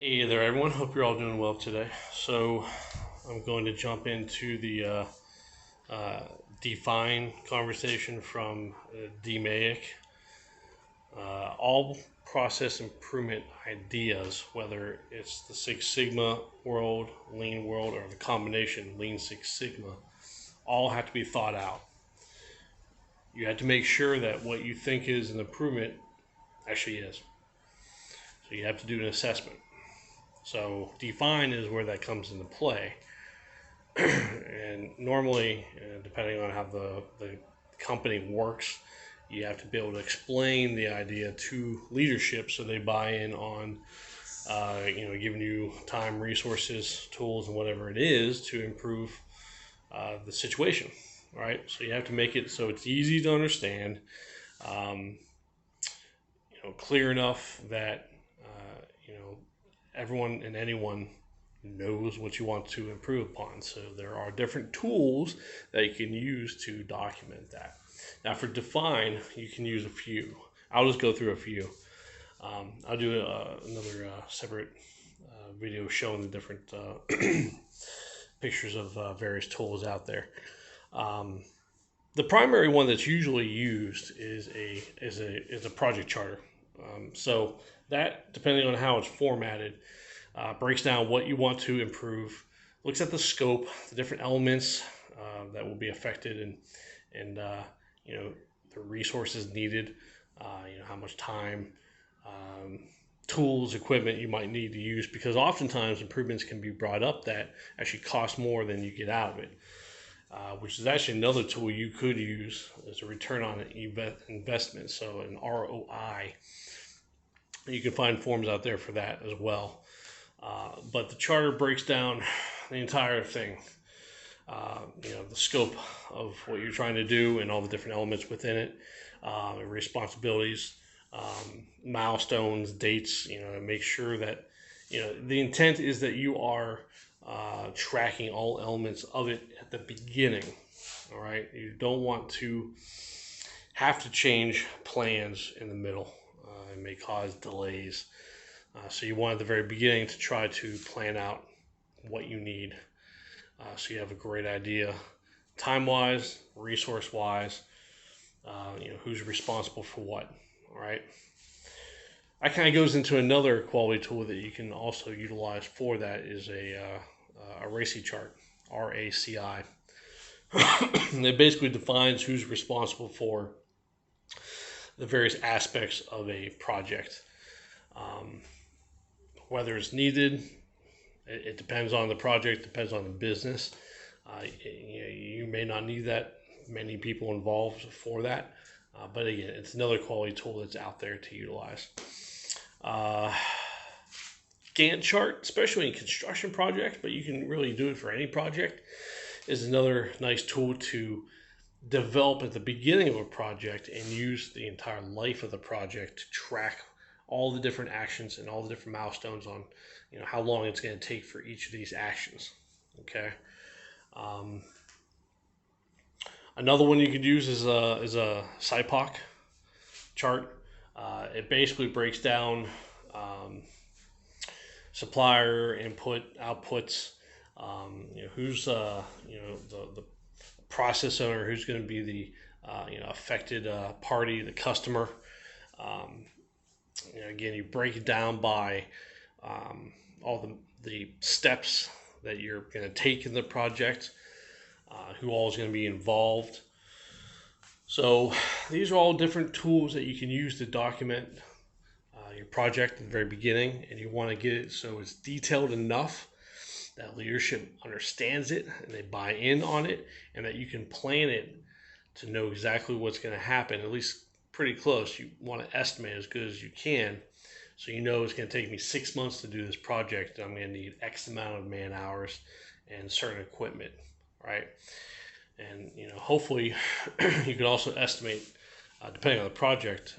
Hey there, everyone. Hope you're all doing well today. So, I'm going to jump into the uh, define conversation from DMAIC. All process improvement ideas, whether it's the Six Sigma world, Lean world, or the combination Lean Six Sigma, all have to be thought out. You have to make sure that what you think is an improvement actually is. So, you have to do an assessment. So, define is where that comes into play. And normally, depending on how the company works, you have to be able to explain the idea to leadership so they buy in on, giving you time, resources, tools, and whatever it is to improve the situation, right? So you have to make it so it's easy to understand, um, clear enough that, everyone and anyone knows what you want to improve upon. So there are different tools that you can use to document that. Now, for define, you can use a few. I'll just go through a few. I'll do another separate video showing the different pictures of various tools out there. Um, the primary one that's usually used is a project charter. So that, depending on how it's formatted, breaks down what you want to improve, looks at the scope, the different elements that will be affected, and the resources needed. How much time, um, tools, equipment you might need to use, because oftentimes improvements can be brought up that actually cost more than you get out of it. Which is actually another tool you could use as a return on investment, so an ROI. You can find forms out there for that as well. But the charter breaks down the entire thing. The scope of what you're trying to do and all the different elements within it, responsibilities, milestones, dates. And make sure that the intent is that you are tracking all elements of it at the beginning. All right, you don't want to have to change plans in the middle. It may cause delays. So you want at the very beginning to try to plan out what you need, so you have a great idea, time-wise, resource-wise. Who's responsible for what. All right. That kind of goes into another quality tool that you can also utilize for that is a RACI chart, RACI. It basically defines who's responsible for the various aspects of a project. Um, Whether it's needed, it depends on the project, depends on the business. You may not need that many people involved for that, but again, it's another quality tool that's out there to utilize. Uh, Gantt chart, especially in construction projects, but you can really do it for any project, is another nice tool to develop at the beginning of a project and use the entire life of the project to track all the different actions and all the different milestones on how long it's going to take for each of these actions. Okay. um, Another one you could use is a SIPOC chart. It basically breaks down um, supplier input outputs. Who's the process owner, who's going to be the affected party, the customer. Um, Again, you break it down by all the steps that you're going to take in the project, who all is going to be involved. So these are all different tools that you can use to document your project at the very beginning, and you want to get it so it's detailed enough that leadership understands it and they buy in on it, and that you can plan it to know exactly what's going to happen, at least pretty close. You want to estimate as good as you can, so you know it's going to take me 6 months to do this project. I'm going to need X amount of man hours and certain equipment, right? And hopefully, you could also estimate, depending on the project,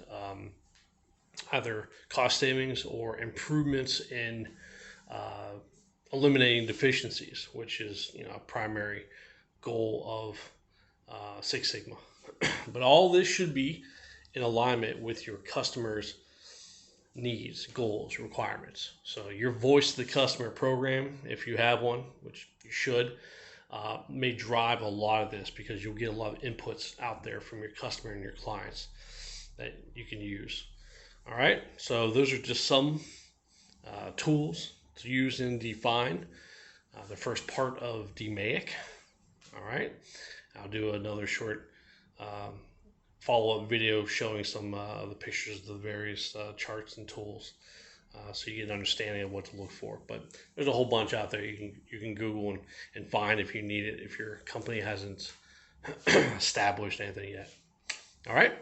either cost savings or improvements in uh, eliminating deficiencies, which is a primary goal of Six Sigma. But all this should be in alignment with your customers' needs, goals, requirements. So your voice to the customer program, if you have one, which you should, may drive a lot of this because you'll get a lot of inputs out there from your customer and your clients that you can use. All right, so those are just some tools to use in Define, the first part of DMAIC. All right, I'll do another short follow-up video showing some of the pictures of the various charts and tools, so you get an understanding of what to look for. But there's a whole bunch out there you can Google and find if you need it, if your company hasn't established anything yet. All right.